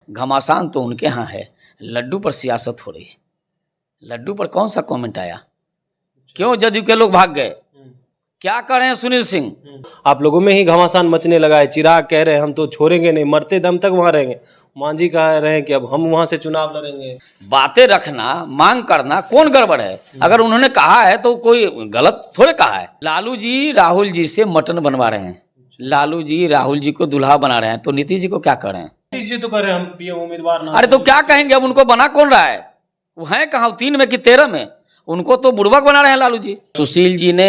घमासान तो उनके यहाँ है, लड्डू पर सियासत हो रही है। लड्डू पर कौन सा कमेंट आया? क्यों जदयू के लोग भाग गए? क्या कर रहे हैं सुनील सिंह? आप लोगों में ही घमासान मचने लगा है। चिराग कह रहे हैं हम तो छोड़ेंगे नहीं, मरते दम तक वहां रहेंगे। मांझी कह रहे हैं कि अब हम वहां से चुनाव लड़ेंगे। बातें रखना, मांग करना कौन गड़बड़ है? अगर उन्होंने कहा है तो कोई गलत थोड़े कहा है। लालू जी राहुल जी से मटन बनवा रहे हैं, लालू जी राहुल जी को दुल्हा बना रहे हैं, तो नीतीश जी को क्या कर रहे हैं? नीतीश जी तो कह रहे हैं हम पीएम उम्मीदवार ना। अरे तो क्या कहेंगे? अब उनको बना कौन रहा है? वो हैं कहाँ, 3 में कि 13 में? उनको तो बुड़बक बना रहे हैं लालू जी। सुशील जी ने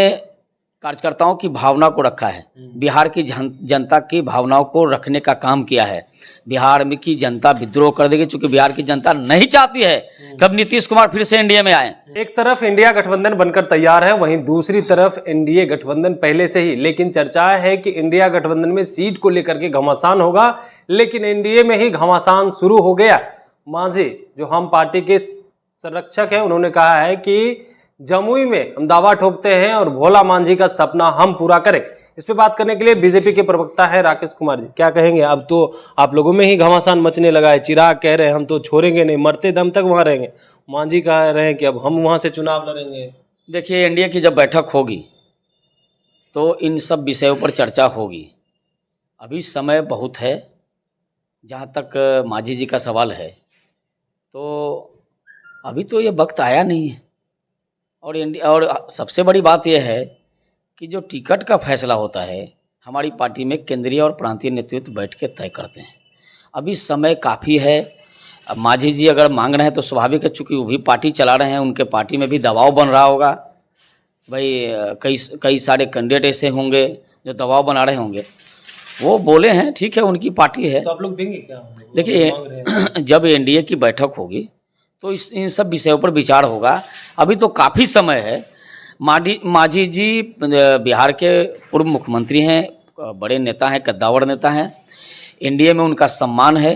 कार्यकर्ताओं की भावना को रखा है, बिहार की जनता की भावनाओं को रखने का काम किया है। बिहार में की जनता विद्रोह कर देगी, क्योंकि बिहार की जनता नहीं चाहती है कब नीतीश कुमार फिर से एनडीए में आए। एक तरफ इंडिया गठबंधन बनकर तैयार है, वहीं दूसरी तरफ एनडीए गठबंधन पहले से ही, लेकिन चर्चा है कि इंडिया गठबंधन में सीट को लेकर के घमासान होगा, लेकिन एनडीए में ही घमासान शुरू हो गया। मांझी जो हम पार्टी के संरक्षक है, उन्होंने कहा है कि जमुई में हम दावा ठोकते हैं और भोला मांझी का सपना हम पूरा करें। इस पे बात करने के लिए बीजेपी के प्रवक्ता है राकेश कुमार जी। क्या कहेंगे? अब तो आप लोगों में ही घमासान मचने लगा है। चिराग कह रहे हैं हम तो छोड़ेंगे नहीं, मरते दम तक वहां रहेंगे। मांझी कह रहे हैं कि अब हम वहां से चुनाव लड़ेंगे। देखिए, एनडीए की जब बैठक होगी तो इन सब विषयों पर चर्चा होगी। अभी समय बहुत है। जहाँ तक मांझी जी का सवाल है, तो अभी तो ये वक्त आया नहीं है। और सबसे बड़ी बात यह है कि जो टिकट का फैसला होता है, हमारी पार्टी में केंद्रीय और प्रांतीय नेतृत्व बैठ के तय करते हैं। अभी समय काफ़ी है। अब मांझी जी अगर मांग रहे हैं तो स्वाभाविक है, चूँकि वो भी पार्टी चला रहे हैं, उनके पार्टी में भी दबाव बन रहा होगा। भाई कई सारे कैंडिडेट ऐसे होंगे जो दबाव बना रहे होंगे। वो बोले हैं, ठीक है, उनकी पार्टी है। तो आप लोग देंगे क्या? देखिए, जब एनडीए की बैठक होगी तो इन सब विषयों पर विचार होगा। अभी तो काफ़ी समय है। मांझी जी बिहार के पूर्व मुख्यमंत्री हैं, बड़े नेता हैं, कद्दावर नेता हैं। एनडीए में उनका सम्मान है।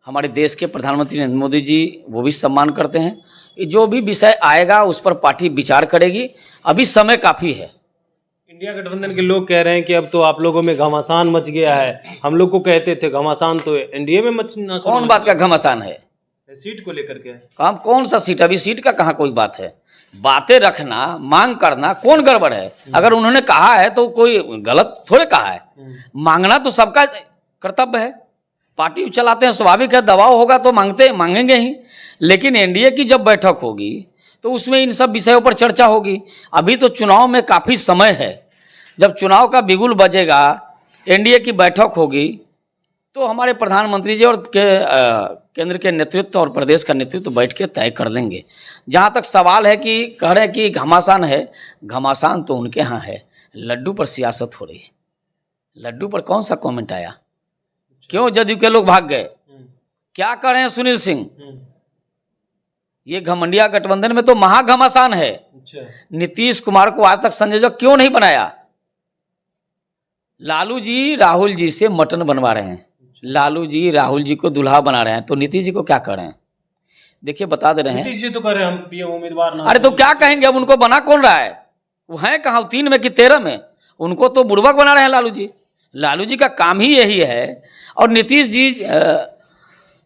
हमारे देश के प्रधानमंत्री नरेंद्र मोदी जी वो भी सम्मान करते हैं। जो भी विषय आएगा उस पर पार्टी विचार करेगी। अभी समय काफ़ी है। इंडिया गठबंधन के लोग कह रहे हैं कि अब तो आप लोगों में घमासान मच गया है। हम लोग को कहते थे घमासान तो एनडीए में मचना। कौन बात का घमासान है? सीट को लेकर के काम कौन सा सीट? अभी सीट का कहाँ कोई बात है। बातें रखना, मांग करना कौन गड़बड़ है? अगर उन्होंने कहा है तो कोई गलत थोड़े कहा है। मांगना तो सबका कर्तव्य है। पार्टी चलाते हैं, स्वाभाविक है, दबाव होगा तो मांगेंगे ही। लेकिन एनडीए की जब बैठक होगी तो उसमें इन सब विषयों पर चर्चा होगी। अभी तो चुनाव में काफ़ी समय है। जब चुनाव का बिगुल बजेगा, एनडीए की बैठक होगी, तो हमारे प्रधानमंत्री जी और केंद्र के नेतृत्व और प्रदेश का नेतृत्व बैठ के तय कर लेंगे। जहाँ तक सवाल है कि कह रहे हैं कि घमासान है, घमासान तो उनके यहाँ है, लड्डू पर सियासत हो रही है। लड्डू पर कौन सा कमेंट आया? क्यों जदयू के लोग भाग गए? क्या कर रहे हैं सुनील सिंह? ये घमंडिया गठबंधन में तो महाघमासान है। नीतीश कुमार को आज तक संयोजक क्यों नहीं बनाया? लालू जी राहुल जी से मटन बनवा रहे हैं, लालू जी राहुल जी को दुल्हा बना रहे हैं, तो नीतीश जी को क्या कर रहे हैं? देखिए, बता दे रहे हैं। नीतीश जी तो कह रहे हैं हम पीएम उम्मीदवार ना। अरे तो क्या कहेंगे? अब उनको बना कौन रहा है? वो हैं कहाँ, 3 में कि 13 में? उनको तो बुड़बक बना रहे हैं लालू जी। लालू जी का काम ही यही है। और नीतीश जी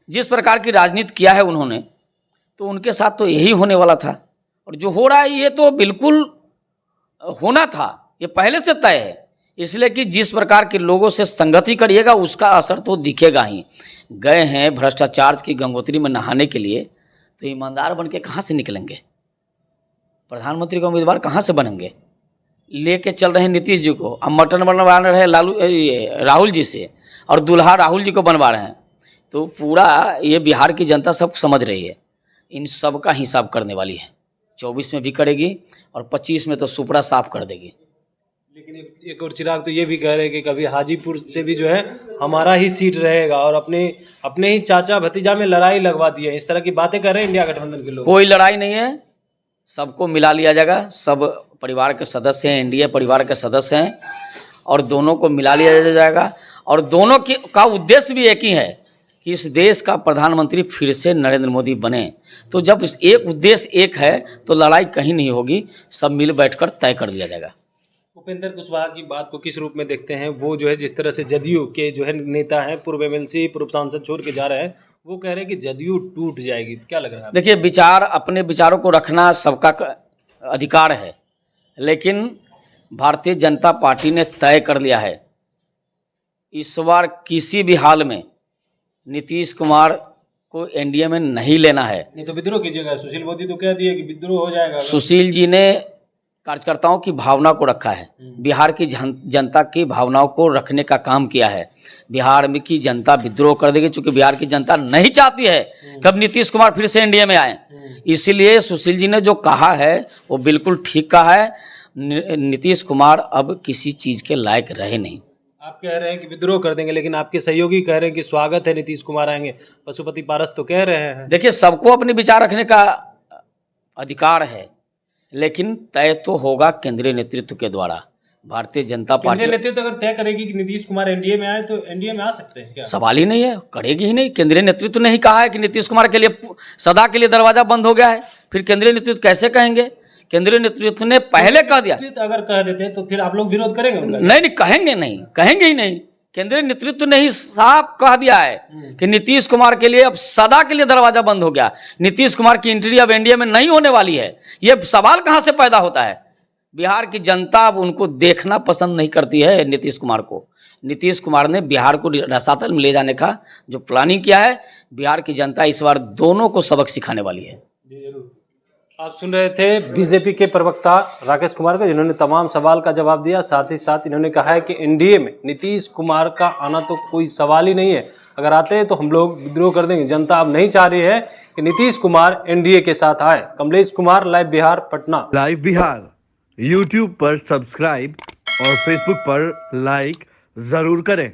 जिस प्रकार की राजनीति किया है उन्होंने, तो उनके साथ तो यही होने वाला था। और जो हो रहा है ये तो बिल्कुल होना था, ये पहले से तय है। इसलिए कि जिस प्रकार के लोगों से संगति करिएगा उसका असर तो दिखेगा ही। गए हैं भ्रष्टाचार की गंगोत्री में नहाने के लिए, तो ईमानदार बन के कहाँ से निकलेंगे? प्रधानमंत्री का उम्मीदवार कहाँ से बनेंगे? लेके चल रहे हैं नीतीश जी को। अब मटन बनवा रहे हैं राहुल जी से, और दुल्हा राहुल जी को बनवा रहे हैं। तो पूरा ये बिहार की जनता सब समझ रही है। इन सब का हिसाब करने वाली है। 24 में भी करेगी और 25 में तो सुपड़ा साफ कर देगी। लेकिन एक और चिराग तो ये भी कह रहे हैं कि कभी हाजीपुर से भी जो है हमारा ही सीट रहेगा, और अपने ही चाचा भतीजा में लड़ाई लगवा दी है। इस तरह की बातें कर रहे हैं इंडिया गठबंधन के लोग। कोई लड़ाई नहीं है, सबको मिला लिया जाएगा। सब परिवार के सदस्य हैं, एनडीए परिवार के सदस्य हैं, और दोनों को मिला लिया जाएगा। और दोनों का उद्देश्य भी एक ही है कि इस देश का प्रधानमंत्री फिर से नरेंद्र मोदी बने। तो जब एक उद्देश्य एक है तो लड़ाई कहीं नहीं होगी, सब मिल बैठकर तय कर दिया जाएगा। वो उपेंद्र कुशवाहा की बात को किस रूप में देखते हैं? वो जो है जिस तरह से जदयू के जो है नेता हैं, पूर्व एमएलसी, पूर्व सांसद छोड़ के जा रहे हैं, वो कह रहे हैं कि जदयू टूट जाएगी, क्या लग रहा है? देखिए, विचार, अपने विचारों को रखना सबका अधिकार है, लेकिन भारतीय जनता पार्टी ने तय कर लिया है इस बार किसी भी हाल में नीतीश कुमार को एनडीए में नहीं लेना है। नहीं तो विद्रोह कीजिएगा। सुशील मोदी तो कह दिए कि विद्रोह हो जाएगा। सुशील जी ने कार्यकर्ताओं की भावना को रखा है, बिहार की जनता की भावनाओं को रखने का काम किया है। बिहार में की जनता विद्रोह कर देगी, क्योंकि बिहार की जनता नहीं चाहती है कब नीतीश कुमार फिर से एनडीए में आए। इसीलिए सुशील जी ने जो कहा है वो बिल्कुल ठीक कहा है। नीतीश कुमार अब किसी चीज़ के लायक रहे नहीं। आप कह रहे हैं कि विद्रोह कर देंगे, लेकिन आपके सहयोगी कह रहे हैं कि स्वागत है, नीतीश कुमार आएंगे। पशुपति पारस तो कह रहे हैं। देखिए, सबको अपने विचार रखने का अधिकार है, लेकिन तय तो होगा केंद्रीय नेतृत्व के द्वारा। भारतीय जनता पार्टी केंद्रीय नेतृत्व अगर तय करेगी कि नीतीश कुमार एनडीए में आए तो एनडीए में आ सकते हैं क्या? सवाल ही नहीं है, करेगी ही नहीं। केंद्रीय नेतृत्व ने ही कहा है कि नीतीश कुमार के लिए सदा के लिए दरवाजा बंद हो गया है, फिर केंद्रीय नेतृत्व कैसे कहेंगे? केंद्रीय नेतृत्व ने पहले कह दिया। अगर कह देते हैं तो फिर आप लोग विरोध करेंगे उनका? नहीं, कहेंगे नहीं, कहेंगे ही नहीं। केंद्रीय नेतृत्व ने ही साफ कह दिया है कि नीतीश कुमार के लिए अब सदा के लिए दरवाजा बंद हो गया। नीतीश कुमार की एंट्री अब एनडीए में नहीं होने वाली है। ये सवाल कहां से पैदा होता है? बिहार की जनता अब उनको देखना पसंद नहीं करती है नीतीश कुमार को। नीतीश कुमार ने बिहार को रसातल में ले जाने का जो प्लानिंग किया है, बिहार की जनता इस बार दोनों को सबक सिखाने वाली है। आप सुन रहे थे बीजेपी के प्रवक्ता राकेश कुमार का, जिन्होंने तमाम सवाल का जवाब दिया। साथ ही साथ इन्होंने कहा है कि एनडीए में नीतीश कुमार का आना तो कोई सवाल ही नहीं है। अगर आते हैं तो हम लोग विद्रोह कर देंगे। जनता अब नहीं चाह रही है कि नीतीश कुमार एनडीए के साथ आए। Kamlesh Kumar, live Bihar, Patna. Live Bihar YouTube पर सब्सक्राइब और फेसबुक पर लाइक जरूर करें।